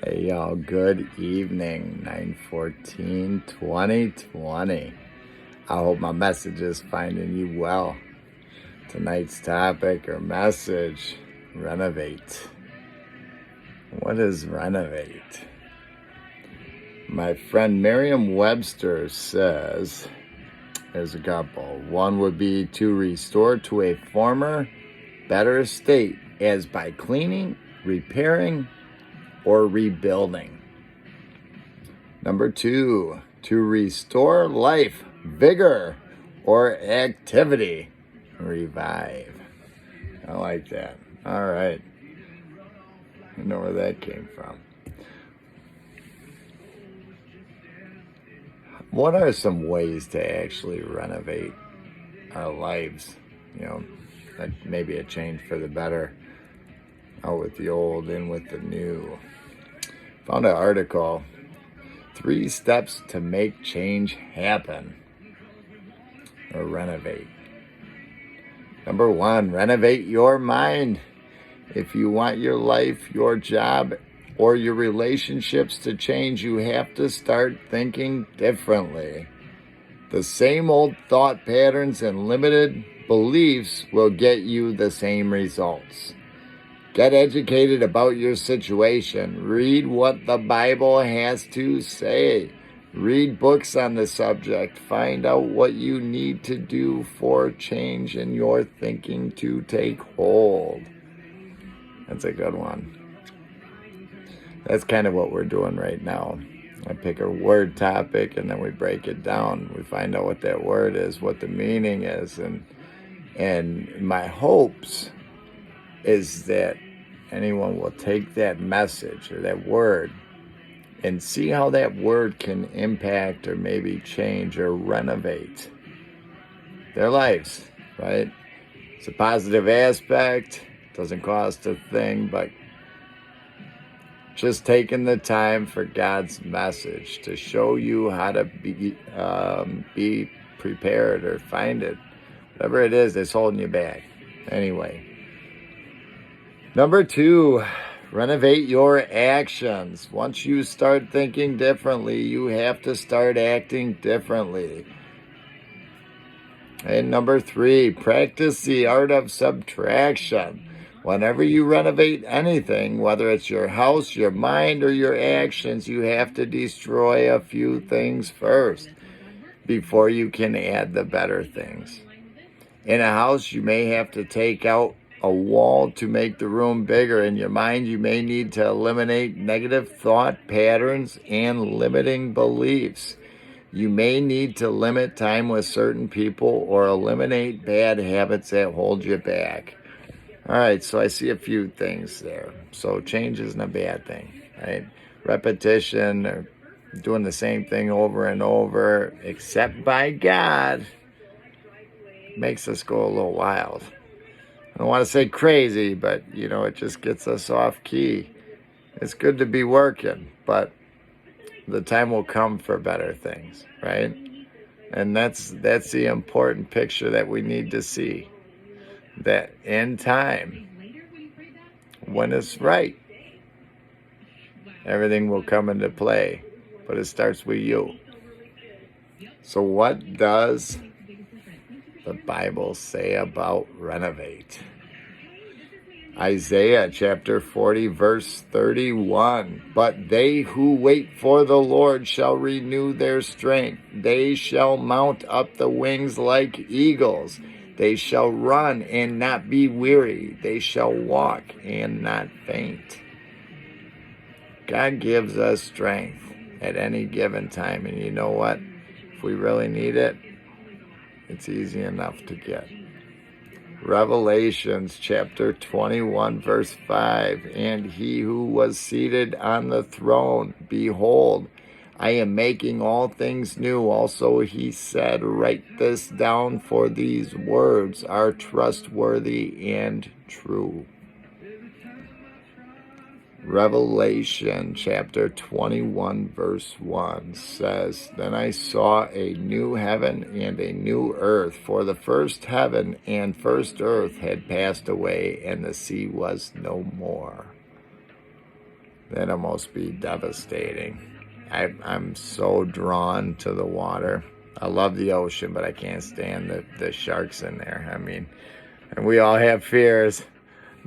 Hey y'all, good evening, 9/14/2020. I hope my message is finding you well. Tonight's topic or message, renovate. What is renovate? My friend Merriam-Webster says there's a couple. One would be to restore to a former, better state as by cleaning, repairing, or rebuilding. Number two, to restore life, vigor, or activity. Revive. I like that. All right. I know where that came from. What are some ways to actually renovate our lives? Maybe a change for the better. Out with the old, in with the new. Found an article, 3 steps to make change happen or renovate. Number 1, renovate your mind. If you want your life, your job, or your relationships to change, you have to start thinking differently. The same old thought patterns and limited beliefs will get you the same results. Get educated about your situation. Read what the Bible has to say. Read books on the subject. Find out what you need to do for change in your thinking to take hold. That's a good one. That's kind of what we're doing right now. I pick a word topic and then we break it down. We find out what that word is, what the meaning is. And my hopes is that anyone will take that message or that word and see how that word can impact or maybe change or renovate their lives, right? It's a positive aspect. Doesn't cost a thing, but just taking the time for God's message to show you how to be prepared or find it. Whatever it is that's holding you back. Anyway. Number 2, renovate your actions. Once you start thinking differently, you have to start acting differently. And number 3, practice the art of subtraction. Whenever you renovate anything, whether it's your house, your mind, or your actions, you have to destroy a few things first before you can add the better things. In a house, you may have to take out a wall to make the room bigger. In your mind, you may need to eliminate negative thought patterns and limiting beliefs. You may need to limit time with certain people or eliminate bad habits that hold you back. All right, so I see a few things there. So change isn't a bad thing, right? Repetition or doing the same thing over and over, except by God, makes us go a little wild. I don't want to say crazy, but, it just gets us off key. It's good to be working, but the time will come for better things, right? And that's the important picture that we need to see. That in time, when it's right, everything will come into play. But it starts with you. So what does the Bible say about renovate? Isaiah chapter 40 verse 31. But they who wait for the Lord shall renew their strength. They shall mount up the wings like eagles. They shall run and not be weary. They shall walk and not faint. God gives us strength at any given time. And you know what? If we really need it, it's easy enough to get. Revelations chapter 21 verse 5. And he who was seated on the throne, behold, I am making all things new. Also he said, write this down, for these words are trustworthy and true. Revelation chapter 21 verse 1 says, Then I saw a new heaven and a new earth, for the first heaven and first earth had passed away, and the sea was no more. that'll almost be devastating. I'm so drawn to the water. I love the ocean, but I can't stand the sharks in there. I mean, and we all have fears.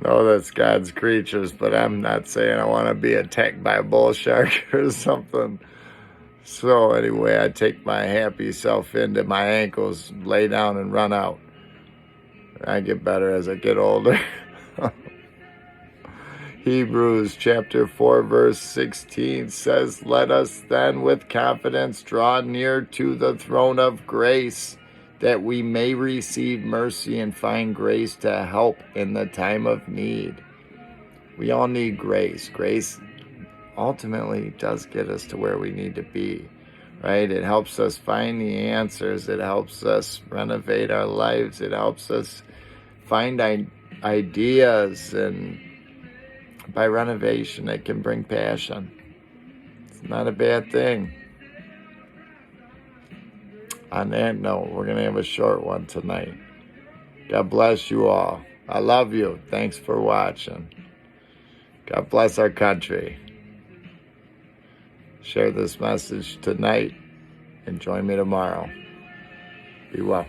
No, that's God's creatures, but I'm not saying I want to be attacked by a bull shark or something. So anyway, I take my happy self into my ankles, lay down and run out. I get better as I get older. Hebrews chapter 4 verse 16 says, "Let us then with confidence draw near to the throne of grace, that we may receive mercy and find grace to help in the time of need." We all need grace. Grace ultimately does get us to where we need to be, right? It helps us find the answers. It helps us renovate our lives. It helps us find ideas, and by renovation, it can bring passion. It's not a bad thing. On that note, we're going to have a short one tonight. God bless you all. I love you. Thanks for watching. God bless our country. Share this message tonight and join me tomorrow. Be well.